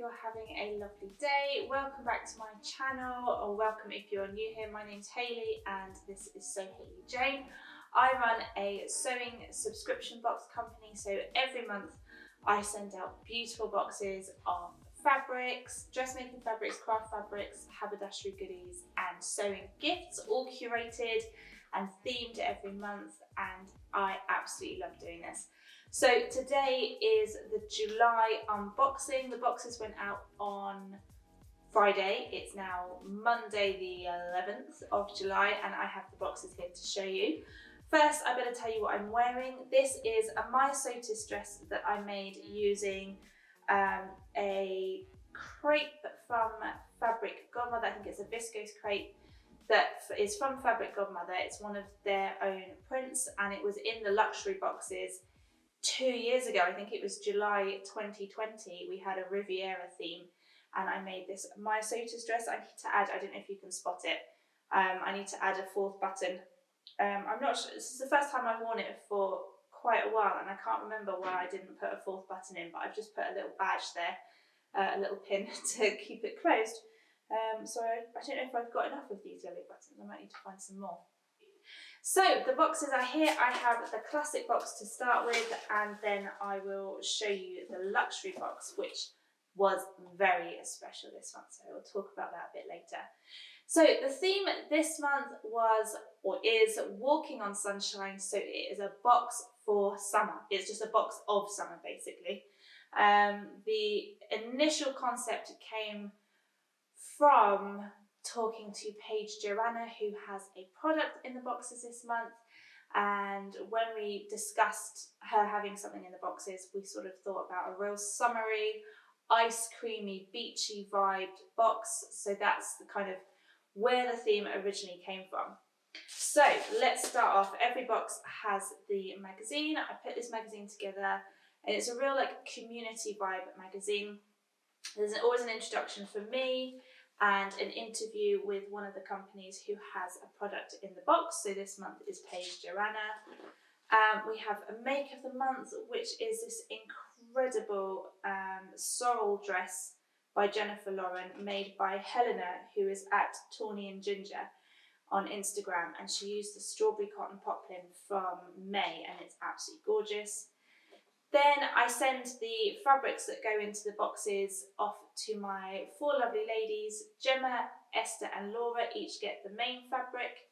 you're having a lovely day. Welcome back to my channel, or welcome if you're new here. My name's Hayley and this is SewHayleyJane. I run a sewing subscription box company, so every month I send out beautiful boxes of fabrics, dressmaking fabrics, craft fabrics, haberdashery goodies and sewing gifts, all curated and themed every month, and I absolutely love doing this. So today is the July unboxing. The boxes went out on Friday. It's now Monday the 11th of July and I have the boxes here to show you. First, I better tell you what I'm wearing. This is a My Sotis dress that I made using a crepe from Fabric Godmother. I think it's a viscose crepe that is from Fabric Godmother. It's one of their own prints and it was in the luxury boxes 2 years ago. I think it was July 2020. We had a Riviera theme and I made this My Sotis dress. I need to add, I don't know if you can spot it, I need to add a fourth button. I'm not sure, this is the first time I've worn it for quite a while and I can't remember why I didn't put a fourth button in, but I've just put a little badge there, a little pin to keep it closed. So I don't know if I've got enough of these yellow buttons. I might need to find some more. So the boxes are here. I have the classic box to start with, and then I will show you the luxury box, which was very special this month. So we'll talk about that a bit later. So the theme this month was, or is, Walking on Sunshine. So it is a box for summer. It's just a box of summer, basically. The initial concept came from talking to Paige Joanna, who has a product in the boxes this month, and when we discussed her having something in the boxes, we sort of thought about a real summery, ice creamy, beachy vibed box. So that's the kind of where the theme originally came from. So let's start off. Every box has the magazine. I put this magazine together and it's a real like community vibe magazine. There's always an introduction for me and an interview with one of the companies who has a product in the box. So this month is Paige Joanna. We have a make of the month, which is this incredible sorrel dress by Jennifer Lauren, made by Helena, who is at Tawny and Ginger on Instagram, and she used the strawberry cotton poplin from May, and it's absolutely gorgeous. Then I send the fabrics that go into the boxes off to my four lovely ladies. Gemma, Esther and Laura each get the main fabric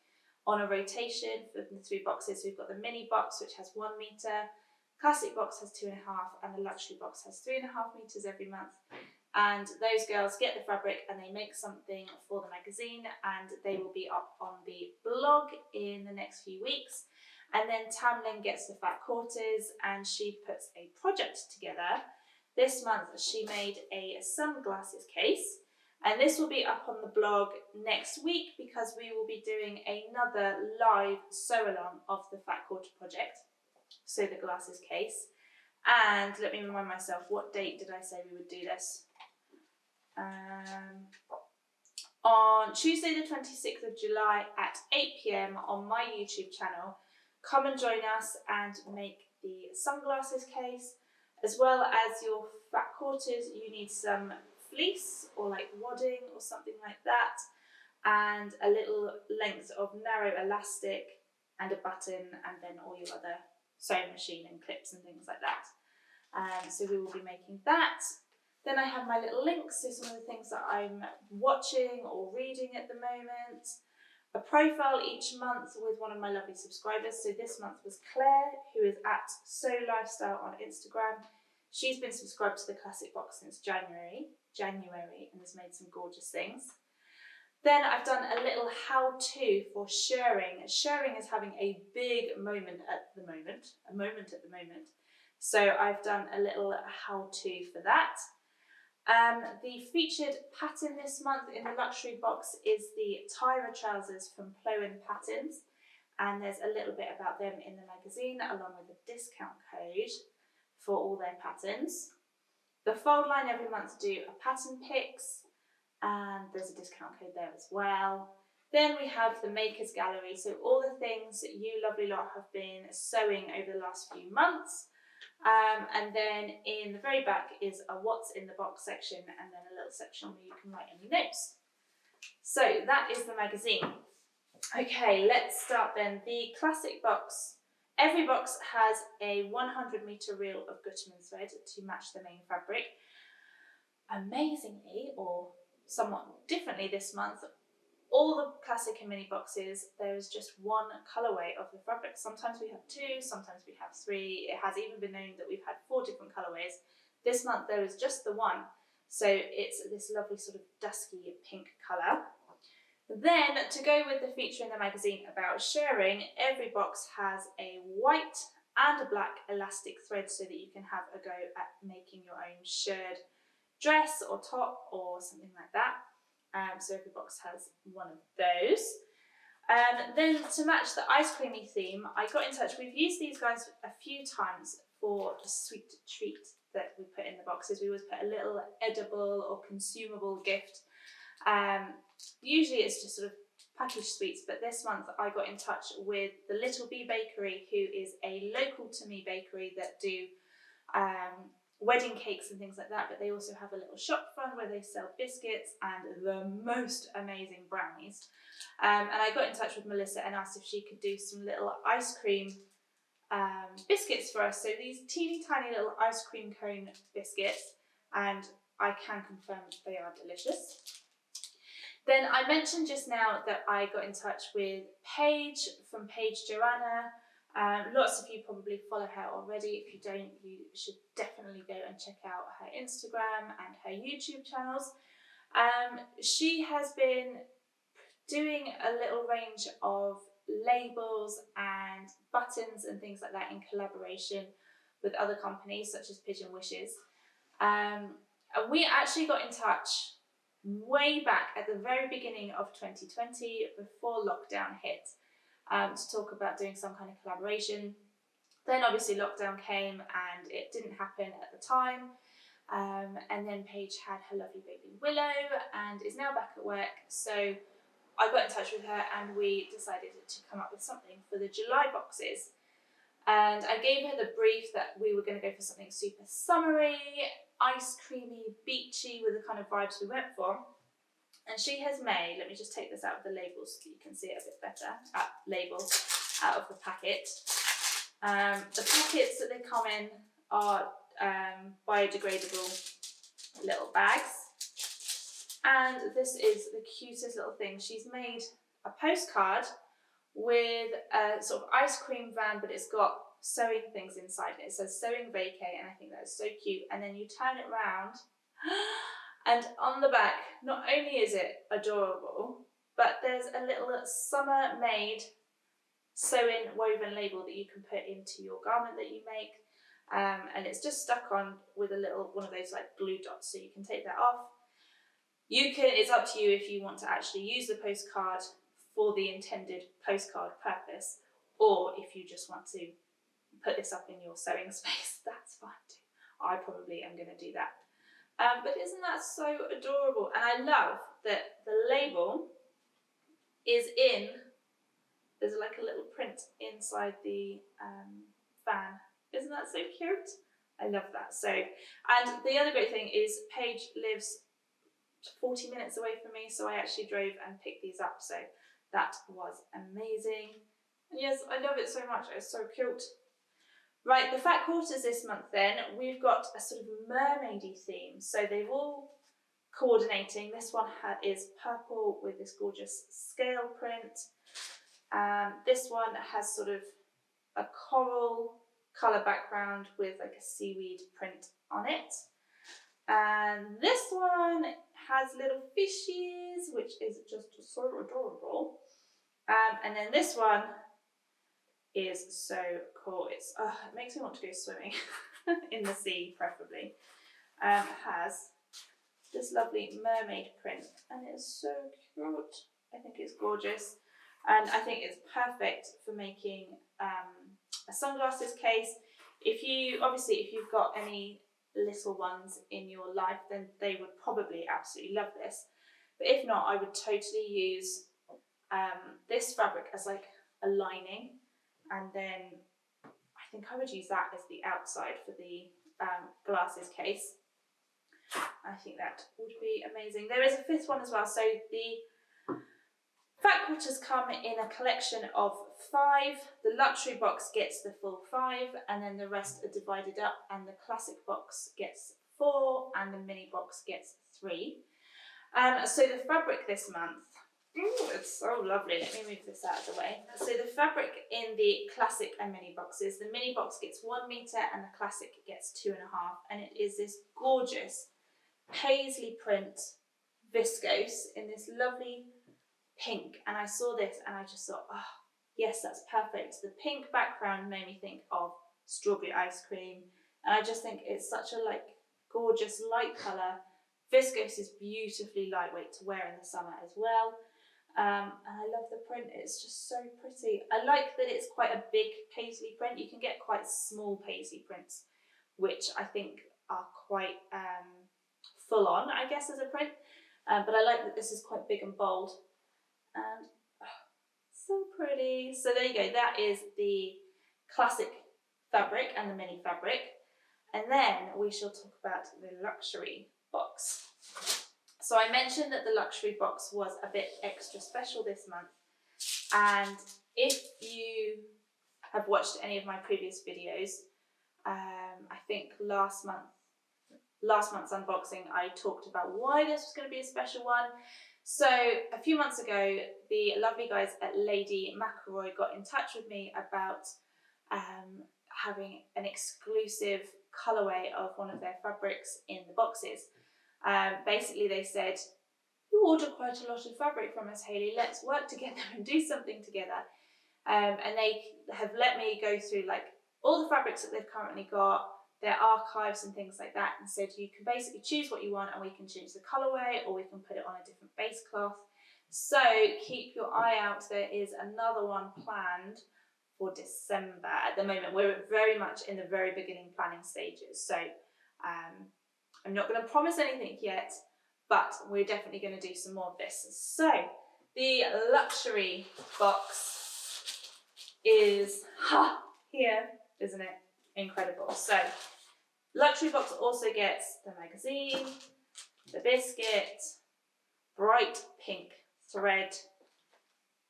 on a rotation for the three boxes. We've got the mini box, which has 1 metre, classic box has 2.5, and the luxury box has 3.5 metres every month. And those girls get the fabric and they make something for the magazine, and they will be up on the blog in the next few weeks. And then Tamlin gets the fat quarters and she puts a project together. This month she made a sunglasses case, and this will be up on the blog next week because we will be doing another live sew along of the fat quarter project, so the glasses case. And let me remind myself, what date did I say we would do this? On Tuesday the 26th of July at 8 PM on my YouTube channel. Come and join us and make the sunglasses case. As well as your fat quarters, you need some fleece or like wadding or something like that, and a little length of narrow elastic and a button, and then all your other sewing machine and clips and things like that. So we will be making that. Then I have my little links, so some of the things that I'm watching or reading at the moment. A profile each month with one of my lovely subscribers. So this month was Claire, who is at Sew Lifestyle on Instagram. She's been subscribed to the classic box since January, and has made some gorgeous things. Then I've done a little how-to for shirring. Shirring is having a big moment at the moment, So I've done a little how-to for that. The featured pattern this month in the luxury box is the Tyra trousers from Plowen Patterns, and there's a little bit about them in the magazine along with a discount code for all their patterns. The fold line every month do a pattern picks, and there's a discount code there as well. Then we have the Makers Gallery, so all the things that you lovely lot have been sewing over the last few months. And then in the very back is a what's in the box section, and then a little section where you can write any notes. So that is the magazine. Okay, let's start then. The classic box. Every box has a 100-meter reel of Gutterman thread to match the main fabric. Amazingly, or somewhat differently this month, all the classic and mini boxes, there is just one colourway of the fabric. Sometimes we have two, sometimes we have three. It has even been known that we've had 4 different colourways. This month there is just the one. So it's this lovely sort of dusky pink colour. Then, to go with the feature in the magazine about shirring, every box has a white and a black elastic thread so that you can have a go at making your own shirred dress or top or something like that. So every box has one of those. Then to match the ice creamy theme, I got in touch. We've used these guys a few times for a sweet treat that we put in the boxes. We always put a little edible or consumable gift. Usually it's just sort of packaged sweets, but this month I got in touch with the Little Bee Bakery, who is a local to me bakery that do wedding cakes and things like that, but they also have a little shop front where they sell biscuits and the most amazing brownies. And I got in touch with Melissa and asked if she could do some little ice cream biscuits for us. So these teeny tiny little ice cream cone biscuits, and I can confirm they are delicious. Then I mentioned just now that I got in touch with Paige from Paige Joanna. Lots of you probably follow her already. If you don't, you should definitely go and check out her Instagram and her YouTube channels. She has been doing a little range of labels and buttons and things like that in collaboration with other companies such as Pigeon Wishes. And we actually got in touch way back at the very beginning of 2020, before lockdown hit, to talk about doing some kind of collaboration. Then obviously lockdown came and it didn't happen at the time. And then Paige had her lovely baby Willow and is now back at work. So I got in touch with her and we decided to come up with something for the July boxes. And I gave her the brief that we were going to go for something super summery, ice creamy, beachy, with the kind of vibes we went for. And she has made, let me just take this out of the labels so that you can see it a bit better, out of the packet. The packets that they come in are biodegradable little bags. And this is the cutest little thing. She's made a postcard with a sort of ice cream van, but it's got sewing things inside it. It says sewing vacay, and I think that's so cute. And then you turn it round, and on the back, not only is it adorable, but there's a little summer made sew-in woven label that you can put into your garment that you make. And it's just stuck on with a little one of those like glue dots, so you can take that off. It's up to you if you want to actually use the postcard for the intended postcard purpose, or if you just want to put this up in your sewing space, that's fine too. I probably am going to do that. But isn't that so adorable? And I love that the label is there's like a little print inside the fan. Isn't that so cute? I love that. So, and the other great thing is Paige lives 40 minutes away from me, so I actually drove and picked these up. So that was amazing. And yes, I love it so much. It's so cute. Right, the Fat Quarters this month then, we've got a sort of mermaidy theme. So they've all coordinating. This one is purple with this gorgeous scale print. This one has sort of a coral colour background with like a seaweed print on it. And this one has little fishies, which is just so adorable. And then this one is so cool. It makes me want to go swimming in the sea, preferably. Has this lovely mermaid print, and it's so cute. I think it's gorgeous, and I think it's perfect for making a sunglasses case. If you've got any little ones in your life, then they would probably absolutely love this. But if not, I would totally use this fabric as like a lining, and then I think I would use that as the outside for the glasses case. I think that would be amazing. There is a fifth one as well. So the fat quarters come in a collection of 5. The luxury box gets the full 5, and then the rest are divided up, and the classic box gets 4 and the mini box gets 3. So the fabric this month, ooh, it's so lovely. Let me move this out of the way. So the fabric in the classic and mini boxes, the mini box gets 1 metre and the classic gets 2.5, and it is this gorgeous paisley print viscose in this lovely pink. And I saw this and I just thought, oh yes, that's perfect. The pink background made me think of strawberry ice cream, and I just think it's such a like gorgeous light colour. Viscose is beautifully lightweight to wear in the summer as well. And I love the print, it's just so pretty. I like that it's quite a big paisley print. You can get quite small paisley prints, which I think are quite full on, I guess, as a print. But I like that this is quite big and bold. And oh, so pretty. So there you go, that is the classic fabric and the mini fabric. And then we shall talk about the luxury box. So I mentioned that the luxury box was a bit extra special this month, and if you have watched any of my previous videos, I think last month's unboxing I talked about why this was going to be a special one. So a few months ago, the lovely guys at Lady McElroy got in touch with me about having an exclusive colourway of one of their fabrics in the boxes. Basically they said, you order quite a lot of fabric from us, Hayley, let's work together and do something together. And they have let me go through like all the fabrics that they've currently got, their archives and things like that, and said you can basically choose what you want and we can change the colourway or we can put it on a different base cloth. So keep your eye out, there is another one planned for December. At the moment we're very much in the very beginning planning stages, so I'm not going to promise anything yet, but we're definitely going to do some more of this. So the luxury box is here, isn't it? Incredible. So luxury box also gets the magazine, the biscuit, bright pink thread,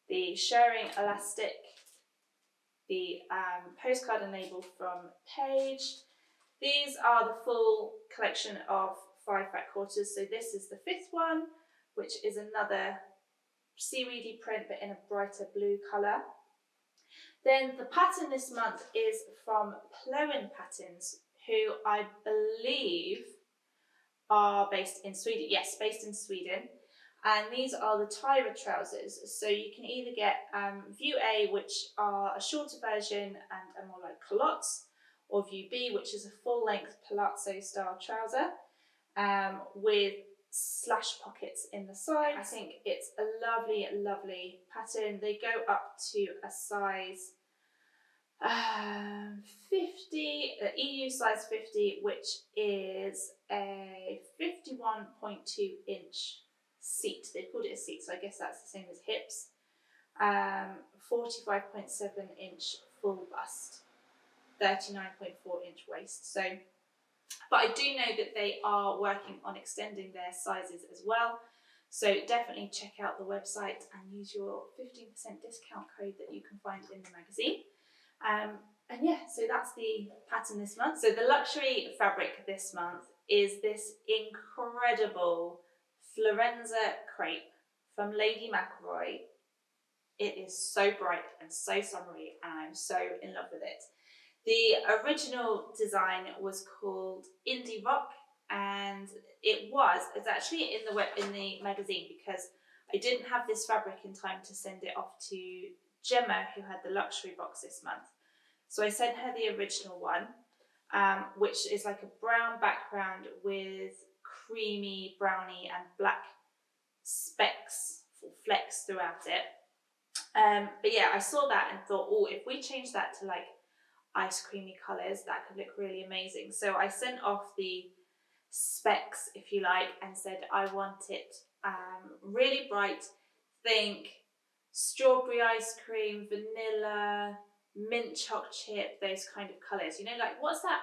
the shirring elastic, the postcard and label from Paige. These are the full collection of 5 fat quarters. So this is the 5th one, which is another seaweedy print but in a brighter blue colour. Then the pattern this month is from Plowin Patterns, who I believe are based in Sweden. Yes, based in Sweden. And these are the Tyra trousers. So you can either get View A, which are a shorter version and are more like culottes, or View B, which is a full-length palazzo style trouser with slash pockets in the sides. I think it's a lovely, lovely pattern. They go up to a size 50, EU size 50, which is a 51.2 inch seat. They called it a seat, so I guess that's the same as hips. 45.7 inch full bust. 39.4 inch waist. So, but I do know that they are working on extending their sizes as well. So definitely check out the website and use your 15% discount code that you can find in the magazine. And yeah, so that's the pattern this month. So the luxury fabric this month is this incredible Florenza crepe from Lady McElroy. It is so bright and so summery, and I'm so in love with it. The original design was called Indie Rock, and it's actually in the magazine because I didn't have this fabric in time to send it off to Gemma, who had the luxury box this month. So I sent her the original one, which is like a brown background with creamy brownie and black specks or flecks throughout it. But yeah, I saw that and thought, oh, if we change that to like ice creamy colours, that could look really amazing. So I sent off the specs, if you like, and said I want it really bright. Think strawberry ice cream, vanilla, mint chocolate chip, those kind of colours. You know, like what's that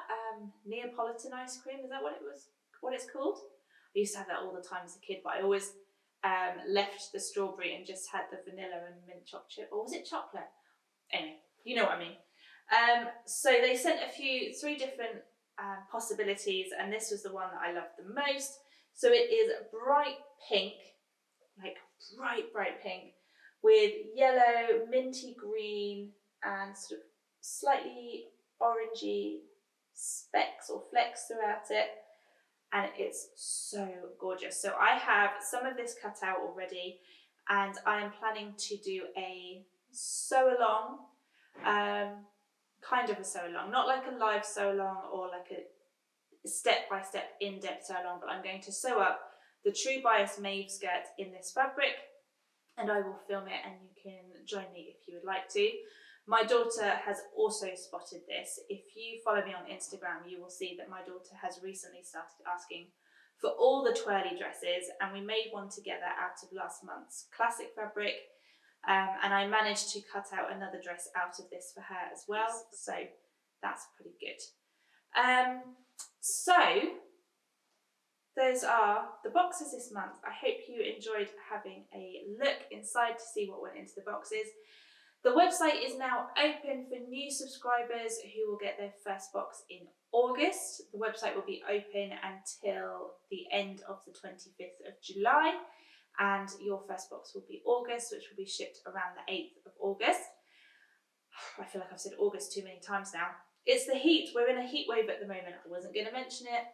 Neapolitan ice cream? Is that what it's called? I used to have that all the time as a kid, but I always left the strawberry and just had the vanilla and mint chocolate chip. Or was it chocolate? Anyway, you know what I mean. So they sent three different possibilities, and this was the one that I loved the most. So it is bright pink, like bright pink, with yellow, minty green, and sort of slightly orangey specks or flecks throughout it. And it's so gorgeous. So I have some of this cut out already, and I am planning to do a sew along, kind of a sew along, not like a live sew along or like a step-by-step in-depth sew along, but I'm going to sew up the True Bias Mauve skirt in this fabric, and I will film it and you can join me if you would like to. My daughter has also spotted this. If you follow me on Instagram, you will see that my daughter has recently started asking for all the twirly dresses, and we made one together out of last month's classic fabric, and I managed to cut out another dress out of this for her as well, so that's pretty good. So those are the boxes this month. I hope you enjoyed having a look inside to see what went into the boxes. The website is now open for new subscribers who will get their first box in August. The website will be open until the end of the 25th of July, and your first box will be August, which will be shipped around the 8th of August. I feel like I've said August too many times now. It's the heat. We're in a heat wave at the moment. I wasn't going to mention it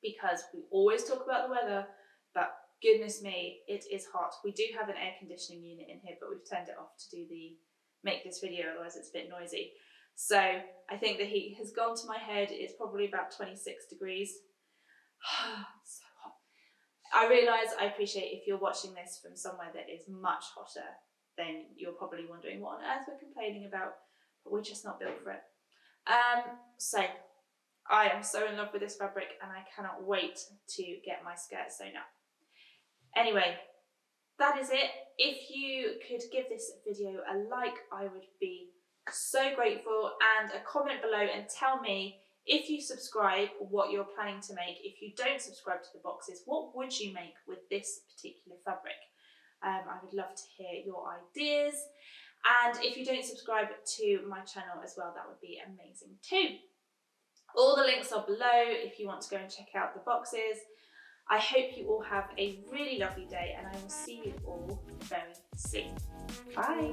because we always talk about the weather, but goodness me, it is hot. We do have an air conditioning unit in here, but we've turned it off to make this video, otherwise it's a bit noisy. So I think the heat has gone to my head. It's probably about 26 degrees. So hot. I appreciate if you're watching this from somewhere that is much hotter, then you're probably wondering what on earth we're complaining about, but we're just not built for it. So I am so in love with this fabric, and I cannot wait to get my skirt sewn up. Anyway, that is it. If you could give this video a like, I would be so grateful, and a comment below and tell me, if you subscribe, what you're planning to make. If you don't subscribe to the boxes, what would you make with this particular fabric? I would love to hear your ideas. And if you don't subscribe to my channel as well, that would be amazing too. All the links are below if you want to go and check out the boxes. I hope you all have a really lovely day, and I will see you all very soon. Bye.